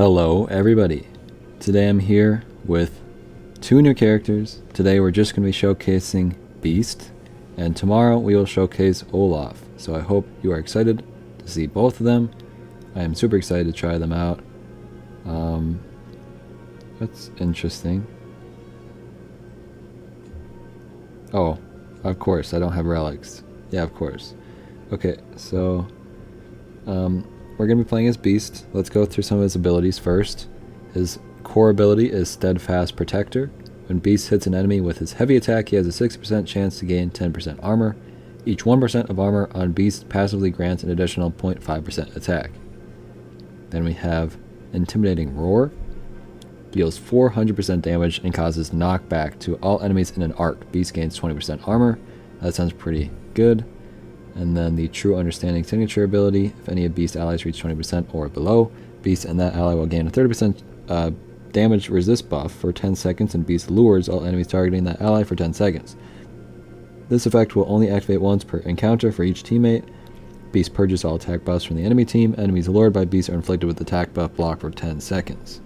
Hello everybody. Today I'm here with two new characters. Today we're just going to be showcasing Beast, and tomorrow we will showcase Olaf. So I hope you are excited to see both of them. I am super excited to try them out. That's interesting. Oh, of course, I don't have relics. Yeah, of course. Okay, so we're going to be playing as Beast. Let's go through some of his abilities first. His core ability is Steadfast Protector. When Beast hits an enemy with his heavy attack, he has a 60% chance to gain 10% armor. Each 1% of armor on Beast passively grants an additional 0.5% attack. Then we have Intimidating Roar. Deals 400% damage and causes knockback to all enemies in an arc. Beast gains 20% armor. That sounds pretty good. And then the True Understanding signature ability. If any of Beast allies reach 20% or below, Beast and that ally will gain a 30% damage resist buff for 10 seconds, and Beast lures all enemies targeting that ally for 10 seconds. This effect will only activate once per encounter for each teammate. Beast purges all attack buffs from the enemy team. Enemies lured by Beast are inflicted with attack buff block for 10 seconds.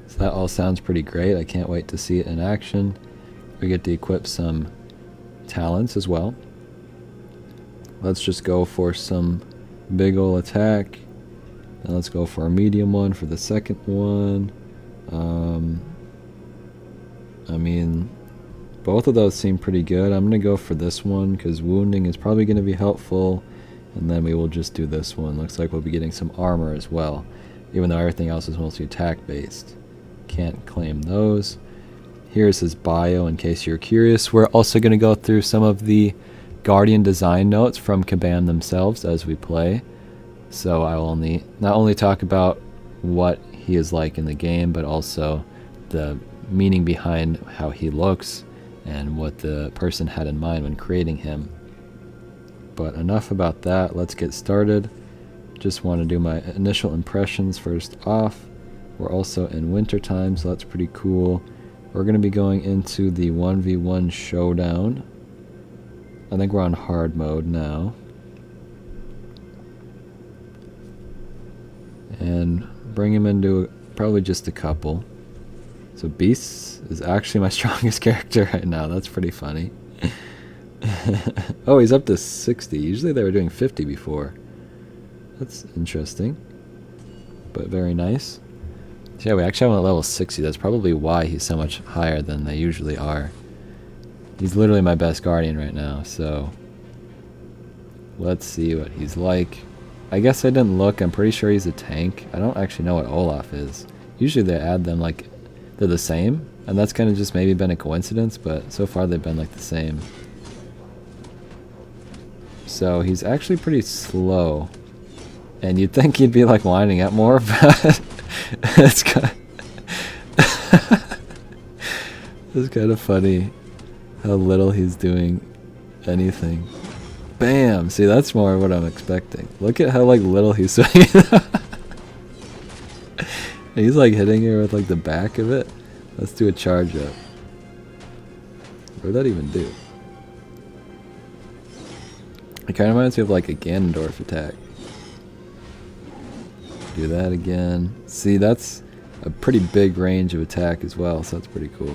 So that all sounds pretty great. I can't wait to see it in action. We get to equip some talents as well. Let's just go for some big ol' attack. And let's go for a medium one for the second one. I mean, both of those seem pretty good. I'm going to go for this one because wounding is probably going to be helpful. And then we will just do this one. Looks like we'll be getting some armor as well, even though everything else is mostly attack based. Can't claim those. Here's his bio in case you're curious. We're also going to go through some of the Guardian design notes from Kabam themselves as we play. So I will not only talk about what he is like in the game, but also the meaning behind how he looks and what the person had in mind when creating him. But enough about that. Let's get started. Just want to do my initial impressions first off. We're also in winter time, so that's pretty cool. We're going to be going into the 1v1 showdown. I think we're on hard mode now. And bring him into probably just a couple. So Beast is actually my strongest character right now. That's pretty funny. Oh, he's up to 60. Usually they were doing 50 before. That's interesting. But very nice. So yeah, we actually have him at level 60. That's probably why he's so much higher than they usually are. He's literally my best Guardian right now, so let's see what he's like. I guess I didn't look. I'm pretty sure he's a tank. I don't actually know what Olaf is. Usually they add them like they're the same, and that's kind of just maybe been a coincidence, but so far they've been like the same. So he's actually pretty slow, and you'd think he'd be like winding up more, but it's kind of funny how little he's doing anything. Bam! See, that's more what I'm expecting. Look at how like little he's swinging. He's like hitting her with like the back of it. Let's do a charge up. What did that even do? It kind of reminds me of like a Ganondorf attack. Do that again. See, that's a pretty big range of attack as well, so that's pretty cool.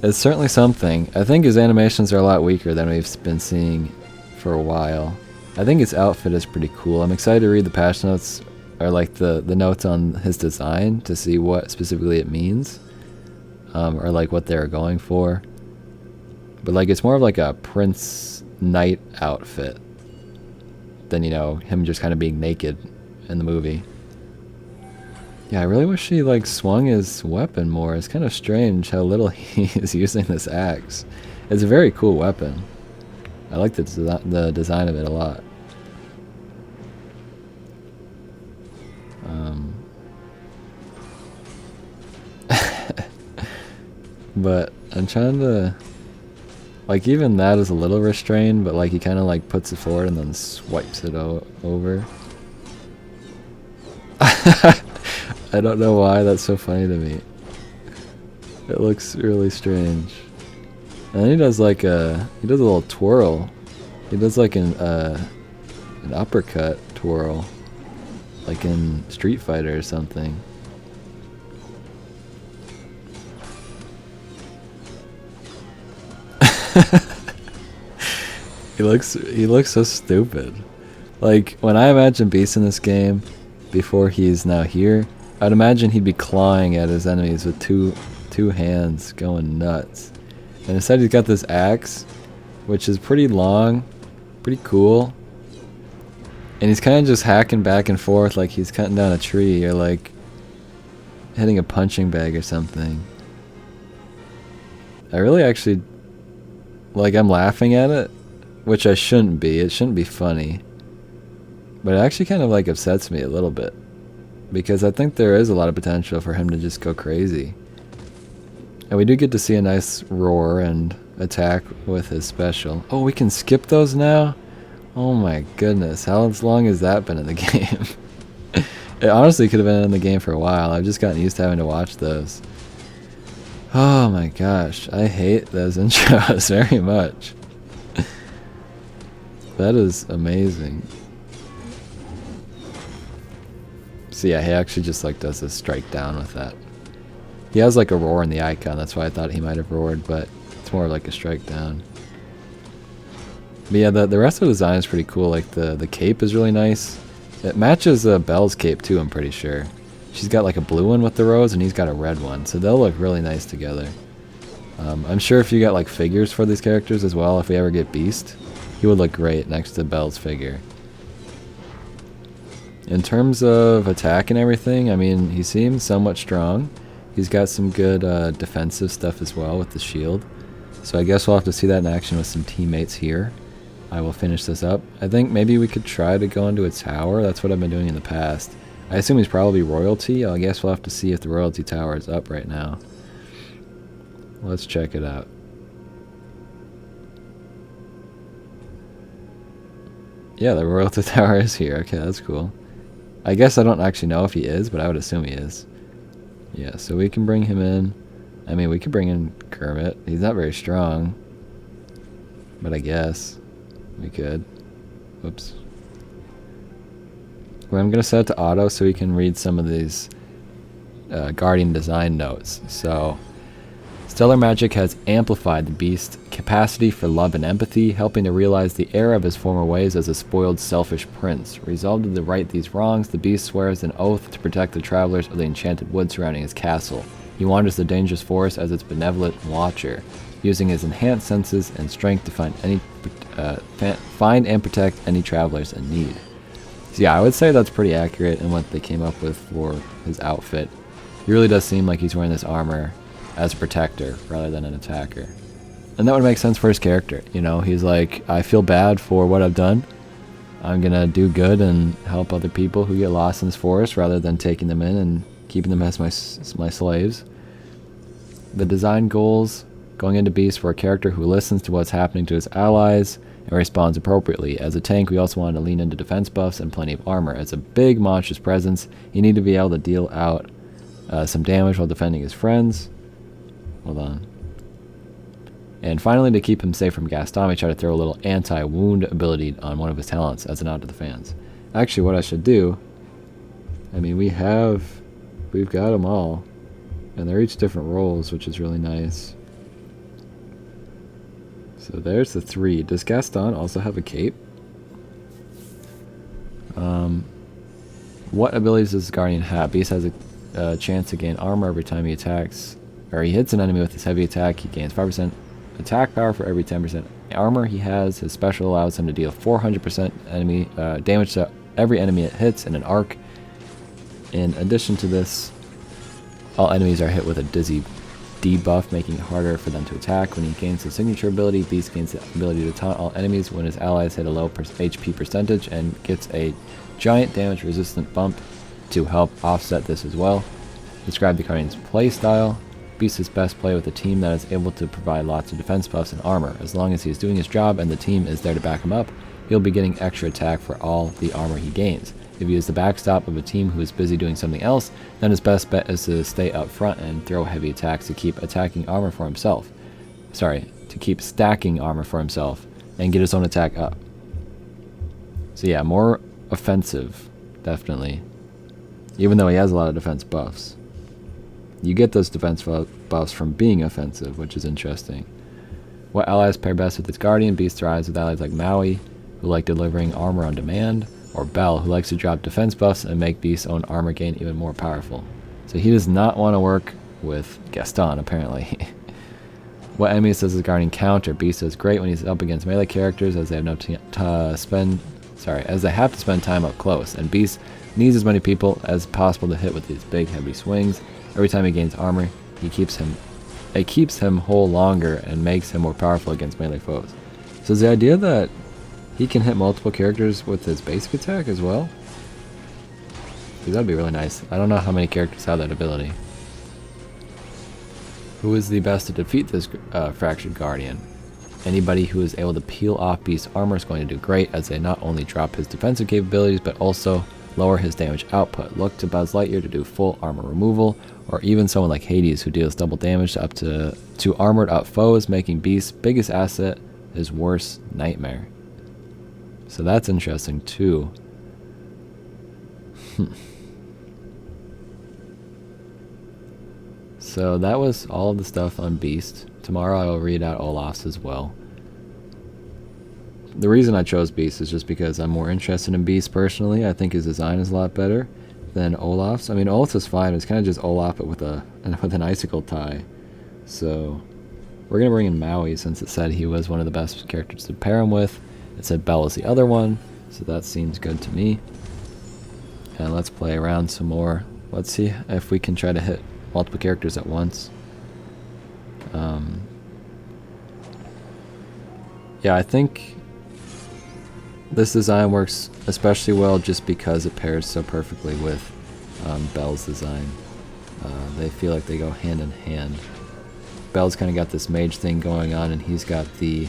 It's certainly something. I think his animations are a lot weaker than we've been seeing for a while. I think his outfit is pretty cool. I'm excited to read the patch notes, or like the notes on his design, to see what specifically it means, or like what they're going for. But like it's more of like a Prince Knight outfit than, you know, him just kind of being naked in the movie. Yeah, I really wish he like swung his weapon more. It's kind of strange how little he is using this axe. It's a very cool weapon. I like the design of it a lot. But I'm trying to, like, even that is a little restrained, but like he kind of like puts it forward and then swipes it over. I don't know why that's so funny to me. It looks really strange. And then he does like a little twirl. He does like an uppercut twirl. like in Street Fighter or something. He looks so stupid. Like, when I imagine Beast in this game, before he's now here, I'd imagine he'd be clawing at his enemies with two hands, going nuts. And instead he's got this axe, which is pretty long, pretty cool. And he's kind of just hacking back and forth like he's cutting down a tree or like hitting a punching bag or something. I really actually, like, I'm laughing at it, which I shouldn't be. It shouldn't be funny. But it actually kind of like upsets me a little bit, because I think there is a lot of potential for him to just go crazy. And we do get to see a nice roar and attack with his special. Oh, we can skip those now? Oh my goodness, how long has that been in the game? It honestly could have been in the game for a while. I've just gotten used to having to watch those. Oh my gosh, I hate those intros very much. That is amazing. So yeah, he actually just like does a strike down with that. He has like a roar in the icon, that's why I thought he might have roared, but it's more like a strike down. But yeah, the rest of the design is pretty cool. Like the cape is really nice. It matches Belle's cape too, I'm pretty sure. She's got like a blue one with the rose and he's got a red one, so they'll look really nice together. I'm sure if you got like figures for these characters as well, if we ever get Beast, he would look great next to Belle's figure. In terms of attack and everything, I mean, he seems somewhat strong. He's got some good defensive stuff as well with the shield. So I guess we'll have to see that in action with some teammates here. I will finish this up. I think maybe we could try to go into a tower. That's what I've been doing in the past. I assume he's probably royalty. I guess we'll have to see if the royalty tower is up right now. Let's check it out. Yeah, the royalty tower is here. Okay, that's cool. I guess I don't actually know if he is, but I would assume he is. Yeah, so we can bring him in. I mean, we could bring in Kermit. He's not very strong, but I guess we could. Whoops. Well, I'm going to set it to auto so we can read some of these Guardian design notes. So, stellar magic has amplified the Beast's capacity for love and empathy, helping to realize the error of his former ways as a spoiled, selfish prince. Resolved to right these wrongs, the Beast swears an oath to protect the travelers of the enchanted wood surrounding his castle. He wanders the dangerous forest as its benevolent watcher, using his enhanced senses and strength to find and protect any travelers in need. So yeah, I would say that's pretty accurate in what they came up with for his outfit. He really does seem like he's wearing this armor as a protector rather than an attacker. And that would make sense for his character. You know, he's like, I feel bad for what I've done. I'm going to do good and help other people who get lost in this forest rather than taking them in and keeping them as my slaves. The design goals going into Beast for a character who listens to what's happening to his allies and responds appropriately. As a tank, we also wanted to lean into defense buffs and plenty of armor. As a big monstrous presence, you need to be able to deal out some damage while defending his friends. Hold on. And finally, to keep him safe from Gaston, we try to throw a little anti-wound ability on one of his talents as a nod to the fans. Actually, what I should do, I mean, we've got them all. And they're each different roles, which is really nice. So there's the 3. Does Gaston also have a cape? What abilities does Guardian have? Beast has a chance to gain armor every time he attacks, or he hits an enemy with his heavy attack. He gains 5% attack power for every 10% armor he has. His special allows him to deal 400% enemy damage to every enemy it hits in an arc. In addition to this, all enemies are hit with a dizzy debuff, making it harder for them to attack. When he gains his signature ability, Beast gains the ability to taunt all enemies when his allies hit a low HP percentage and gets a giant damage resistant bump to help offset this as well. Describe the Guardian's play style. Beast is best played with a team that is able to provide lots of defense buffs and armor. As long as he is doing his job and the team is there to back him up, he'll be getting extra attack for all the armor he gains. If he is the backstop of a team who is busy doing something else, then his best bet is to stay up front and throw heavy attacks to keep attacking armor for himself. Sorry, to keep stacking armor for himself and get his own attack up. So yeah, more offensive, definitely. even though he has a lot of defense buffs. You get those defense buffs from being offensive, which is interesting. What allies pair best with its guardian? Beast thrives with allies like Maui, who like delivering armor on demand, or Bell, who likes to drop defense buffs and make Beast's own armor gain even more powerful. So he does not want to work with Gaston, apparently. What enemies does his guardian counter? Beast does great when he's up against melee characters, as they have as they have to spend time up close, and Beast needs as many people as possible to hit with these big, heavy swings. Every time he gains armor, it keeps him whole longer and makes him more powerful against melee foes. So is the idea that he can hit multiple characters with his basic attack as well? Dude, that'd be really nice. I don't know how many characters have that ability. Who is the best to defeat this Fractured Guardian? Anybody who is able to peel off Beast's armor is going to do great, as they not only drop his defensive capabilities, but also lower his damage output. Look to Buzz Lightyear to do full armor removal, or even someone like Hades, who deals double damage up to armored up foes, making Beast's biggest asset his worst nightmare. So that's interesting too. So that was all of the stuff on Beast. Tomorrow I will read out Olaf's as well. The reason I chose Beast is just because I'm more interested in Beast personally. I think his design is a lot better than Olaf's. I mean, Olaf's is fine. It's kind of just Olaf but with an icicle tie. So we're going to bring in Maui, since it said he was one of the best characters to pair him with. It said Belle was the other one, so that seems good to me. And let's play around some more. Let's see if we can try to hit multiple characters at once. Yeah, I think this design works especially well just because it pairs so perfectly with Belle's design. They feel like they go hand in hand. Belle's kind of got this mage thing going on, and he's got the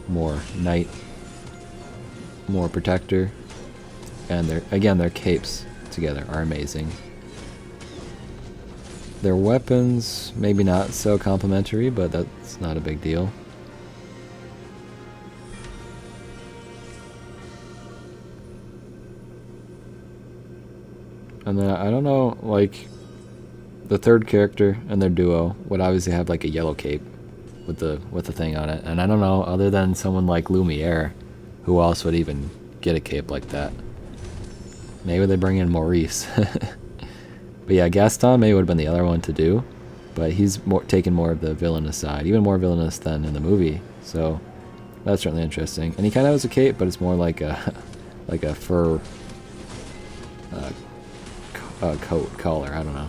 more knight, more protector. And their capes together are amazing. Their weapons, maybe not so complementary, but that's not a big deal. And then I don't know, like, the third character and their duo would obviously have like a yellow cape with the thing on it. And I don't know, other than someone like Lumiere, who else would even get a cape like that? Maybe they bring in Maurice. But yeah, Gaston maybe would have been the other one to do, but he's taken more of the villainous side, even more villainous than in the movie. So that's certainly interesting. And he kind of has a cape, but it's more like a fur coat collar. I don't know.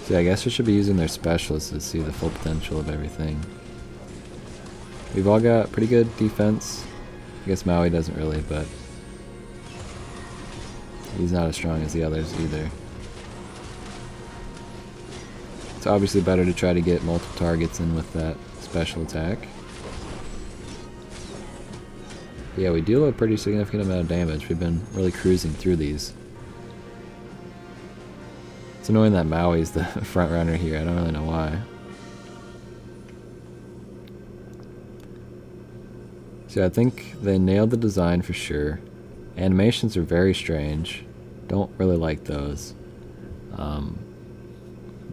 So yeah, I guess we should be using their specialists to see the full potential of everything. We've all got pretty good defense. I guess Maui doesn't really, but he's not as strong as the others either. It's obviously better to try to get multiple targets in with that special attack. But yeah, we deal a pretty significant amount of damage. We've been really cruising through these. It's annoying that Maui's the front runner here. I don't really know why. So I think they nailed the design for sure. Animations are very strange. Don't really like those.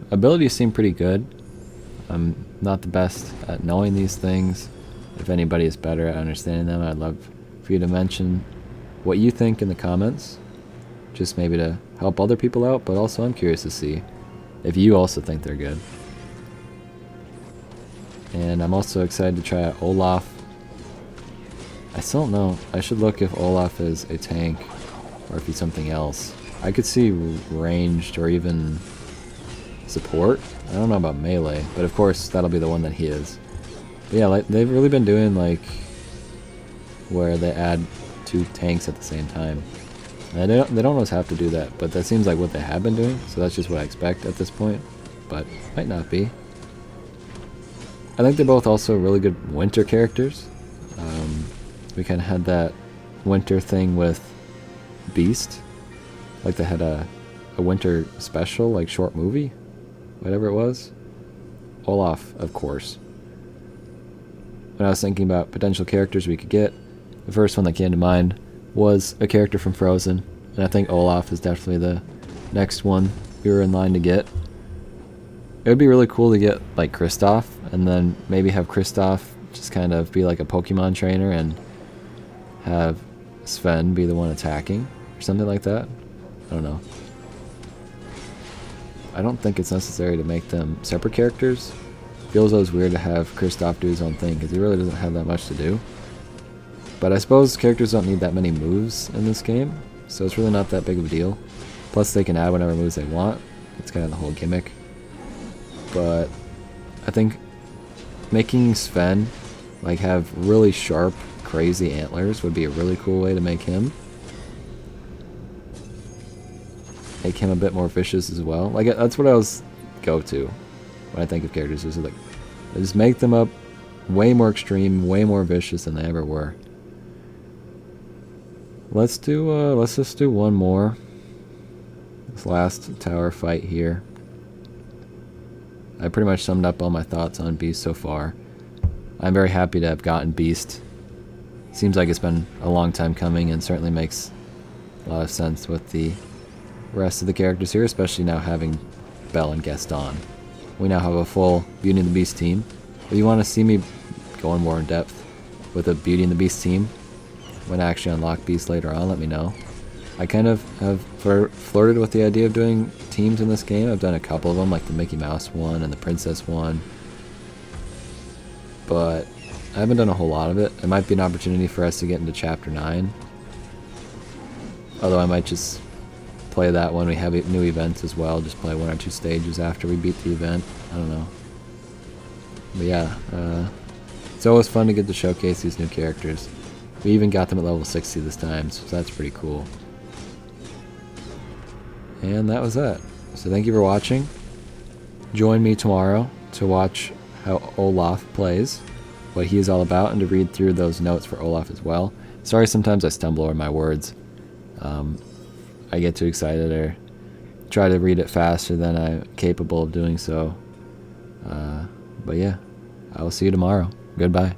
Abilities seem pretty good. I'm not the best at knowing these things. If anybody is better at understanding them, I'd love for you to mention what you think in the comments. Just maybe to help other people out, but also I'm curious to see if you also think they're good. And I'm also excited to try out Olaf. I still don't know. I should look if Olaf is a tank or if he's something else. I could see ranged or even support. I don't know about melee, but of course that'll be the one that he is. But yeah, like, they've really been doing like where they add 2 tanks at the same time. And they don't always have to do that, but that seems like what they have been doing, so that's just what I expect at this point, but might not be. I think they're both also really good winter characters. We kind of had that winter thing with Beast, like they had a winter special, like short movie, whatever it was. Olaf, of course. When I was thinking about potential characters we could get, the first one that came to mind was a character from Frozen, and I think Olaf is definitely the next one we were in line to get. It would be really cool to get like Kristoff, and then maybe have Kristoff just kind of be like a Pokemon trainer and have Sven be the one attacking or something like that. I don't know. I don't think it's necessary to make them separate characters. Feels always weird to have Kristoff do his own thing because he really doesn't have that much to do. But I suppose characters don't need that many moves in this game, so it's really not that big of a deal. Plus they can add whatever moves they want. It's kind of the whole gimmick. But I think making Sven like have really sharp, crazy antlers would be a really cool way to make him. Make him a bit more vicious as well. Like that's what I always go to when I think of characters. Is like, just make them up way more extreme, way more vicious than they ever were. Let's just do one more. This last tower fight here. I pretty much summed up all my thoughts on Beast so far. I'm very happy to have gotten Beast. Seems like it's been a long time coming and certainly makes a lot of sense with the rest of the characters here, especially now having Belle and Gaston. We now have a full Beauty and the Beast team. If you want to see me going more in depth with a Beauty and the Beast team, when I actually unlock Beast later on, let me know. I kind of have flirted with the idea of doing teams in this game. I've done a couple of them, like the Mickey Mouse one and the Princess one. But I haven't done a whole lot of it. It might be an opportunity for us to get into Chapter 9. Although I might just play that when we have new events as well. Just play 1 or 2 stages after we beat the event. I don't know. But yeah, it's always fun to get to showcase these new characters. We even got them at level 60 this time, so that's pretty cool. And that was that. So thank you for watching. Join me tomorrow to watch how Olaf plays, what he is all about, and to read through those notes for Olaf as well. Sorry sometimes I stumble over my words. I get too excited or try to read it faster than I'm capable of doing so. But yeah, I will see you tomorrow. Goodbye.